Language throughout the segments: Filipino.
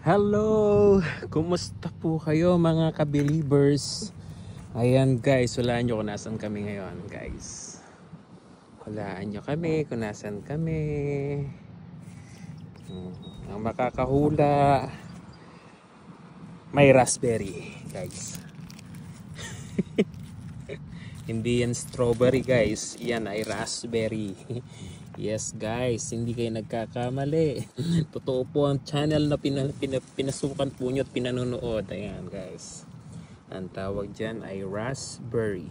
Hello! Kumusta po kayo mga ka-believers? Ayan guys, walaan nyo kung nasan kami ngayon guys. Walaan nyo kami kung nasan kami. Ang makakahula, may raspberry guys. Hindi yan strawberry guys, yan ay raspberry. Yes guys, hindi kayo nagkakamali. Totoo po ang channel na pinasukan po nyo at pinanonood. Ayan guys, ang tawag dyan ay raspberry.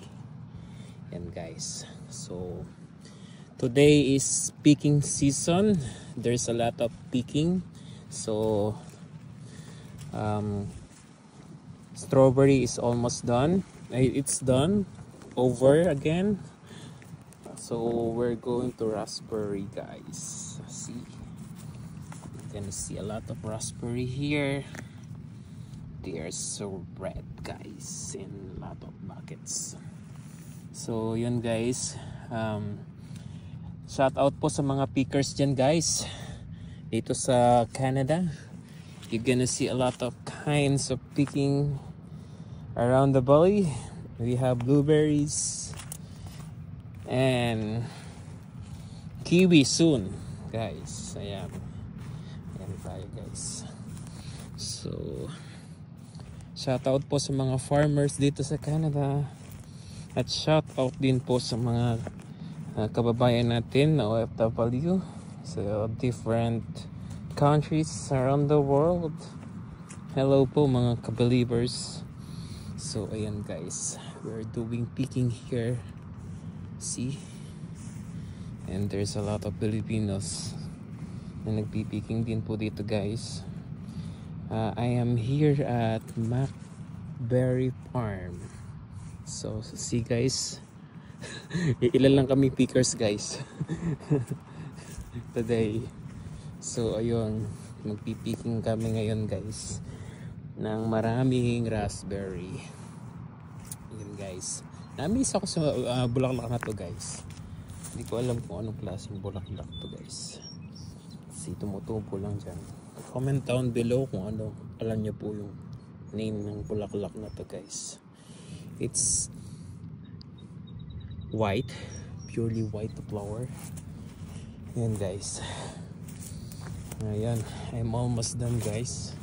Ayan guys, so today is picking season. There's a lot of picking. So strawberry is almost done. It's done, over again. So we're going to raspberry guys. See, you're gonna see a lot of raspberry here. They are so red guys in a lot of buckets. So yun guys, shout out po sa mga pickers dyan guys dito sa Canada. You're gonna see a lot of kinds of picking around the valley. We have blueberries and kiwi soon guys. Ayan tayo guys. So shout out po sa mga farmers dito sa Canada, at shout out din po sa mga kababayan natin na OFW sa different countries around the world. Hello po mga ka-believers. So ayan guys, we're doing picking here. See, and there's a lot of Filipinos na nagpipicking din po dito guys. I am here at Macberry Farm. So see guys, ilan lang kami pickers guys today. So ayun, magpipicking kami ngayon guys ng maraming raspberry. Yun guys, namiss ako sa bulaklak na to guys. Hindi ko alam kung anong klaseng bulaklak to guys. Kasi tumutubo lang dyan. Comment down below kung ano, alam nyo po yung name ng bulaklak na to guys. It's white, purely white flower. Yan guys. Ayan, I'm almost done guys.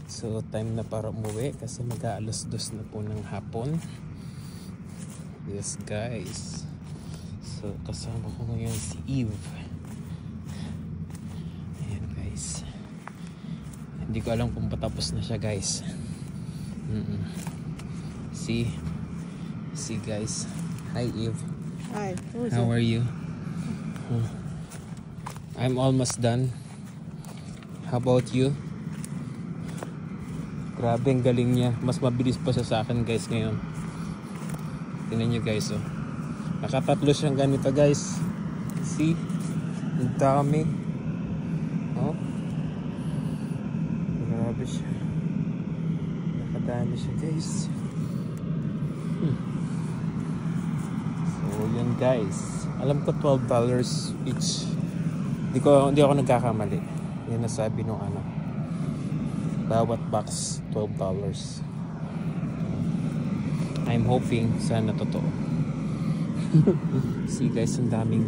So time na para umuwi kasi mag-aalas-dos na po ng hapon. Yes guys, so kasama ko ngayon si Eve. Ayan guys, hindi ko alam kung patapos na siya guys. See guys. Hi Eve. Hi, how are you? I'm almost done. How about you? Grabe ang galing niya, mas mabilis pa siya sa akin guys ngayon. Tingnan nyo guys, oh. Nakatatlo siyang ganito guys. See? Ang dami. Oh. Grabe siya. Nakadami siya guys. So yun guys. Alam ko $12 each. Hindi ako nagkakamali. Yan nasabi nung ano. Bawat box $12. I'm hoping sana totoo. See guys, ang daming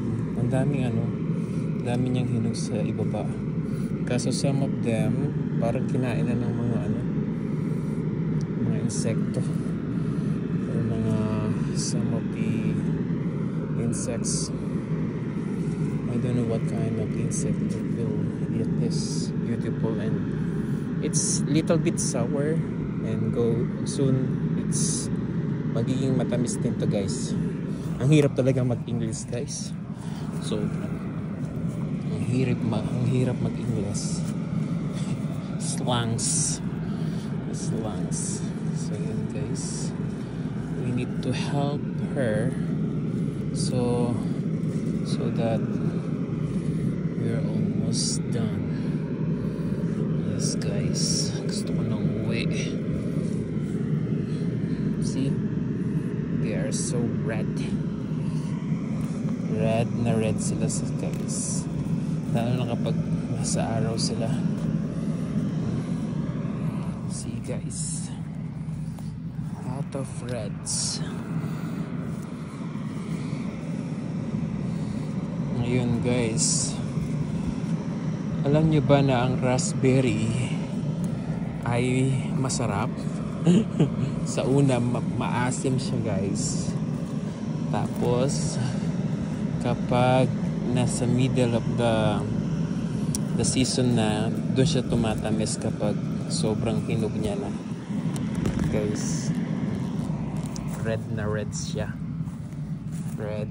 niyang hinog sa ibaba. Kaso some of them parang kinain na ng mga insekto. Or some of the insects. I don't know what kind of insect will eat this beautiful, and it's little bit sour and soon it's magiging matamis din to guys. Ang hirap talaga mag-English guys. So ang hirap mag-English. Slangs. So yun guys, we need to help her so that we're almost done. Yes guys, gusto ko nang uwi. See, they are so red na red sila guys, lalo na kapag nasa araw sila. guys. Out of reds. Ngayon guys, alam nyo ba na ang raspberry ay masarap? Sa una maasim siya guys. Tapos kapag nasa middle of the season na, doon siya tumatamis kapag sobrang hinog niya na guys. Red na red siya. Red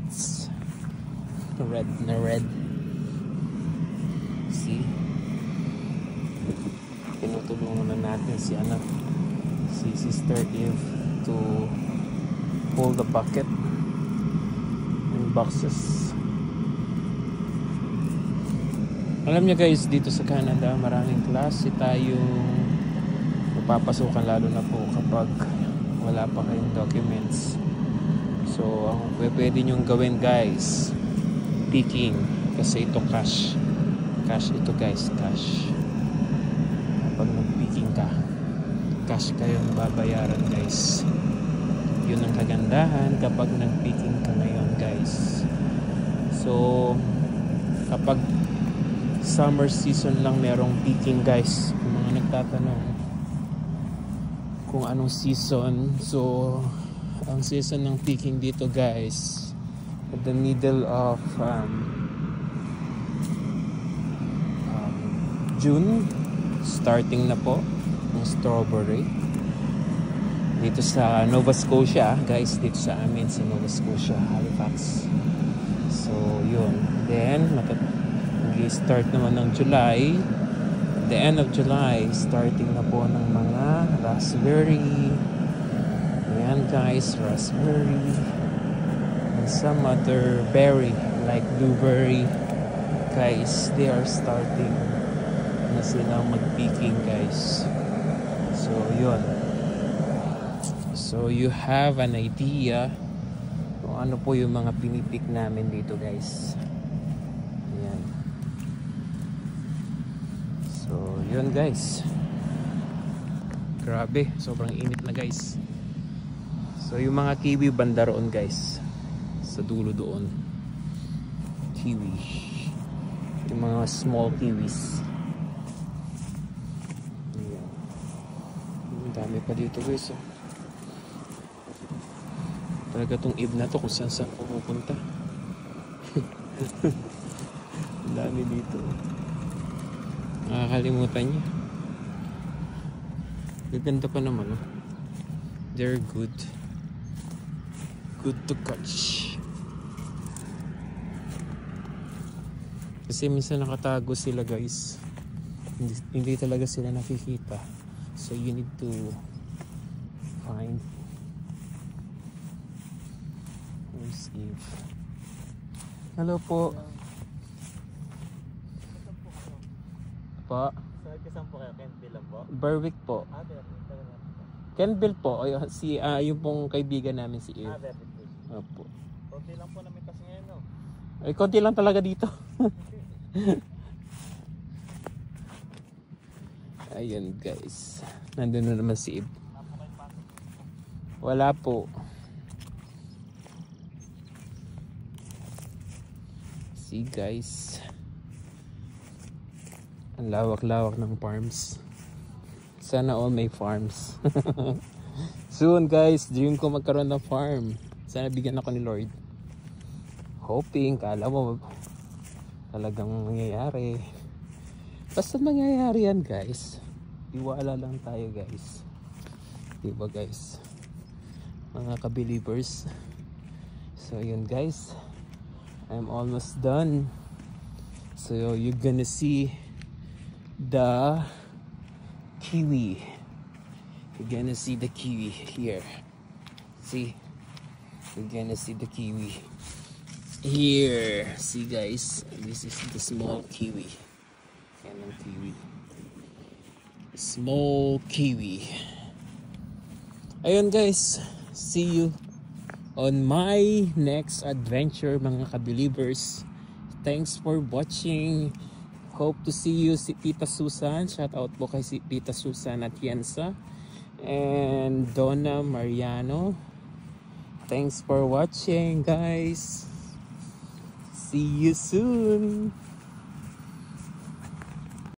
na red. See? Tinutulungan na natin si Sister Eve to pull the bucket and boxes. Alam niyo guys, dito sa Canada maraming klase tayong napapasukan, lalo na po kapag wala pa kayong documents. So ang pwede nyong gawin guys, picking, kasi ito cash ito guys, cash. Kapag nag-picking ka, cash kayong babayaran guys. Yun ang kagandahan kapag nag-picking ka ngayon guys. So kapag summer season lang merong picking guys, kung mga nagtatanong kung anong season. So ang season ng picking dito guys, at the middle of June, starting na po ng strawberry dito sa Nova Scotia guys, dito sa amin sa Nova Scotia, Halifax. So yun, then mag-start naman ng July, the end of July, starting na po ng mga raspberry. Ayan guys, raspberry and some other berry like blueberry guys, they are starting na silang mag-picking guys. So yun, so you have an idea kung ano po yung mga pinipick namin dito guys. Ayan. So yun guys, grabe, sobrang init na guys. So yung mga kiwi banda roon guys, sa dulo doon, kiwi, yung mga small kiwis. Ang dami pa dito guys, oh. Talaga tong Eve na to kung saan pupunta. Ang dami dito, nakakalimutan niya. Gaganda pa naman, oh. They're good to catch. Kasi minsan nakatago sila guys, hindi talaga sila nakikita. So you need to find. Where's Eve? Hello po. Pa? Saan po kayo? Kenville lang po? Berwick po. Kenville po. Yung pong kaibigan namin si Eve. Berwick po. Opo. Konti lang po namin kasi ngayon, no? Ay, konti lang talaga dito. Ayun guys, nandun na naman si Eve. Wala po. See guys, ang lawak-lawak ng farms. Sana all may farms. Soon guys, dream ko magkaroon ng farm. Sana bigyan ako ni Lord. Hoping, kala mo talagang mangyayari. Basta mangyayari yan guys. Iwala lang tayo guys. Diba guys, mga ka-believers. So yun guys, I'm almost done. So you're gonna see the kiwi. You're gonna see the kiwi here. See, you're gonna see the kiwi here. See guys, this is the small kiwi. Yan ang kiwi, small kiwi. Ayun guys, see you on my next adventure mga ka-believers. Thanks for watching. Hope to see you si Tita Susan. Shout out po kay si Tita Susan at Yensa. and Donna Mariano. Thanks for watching, guys. See you soon.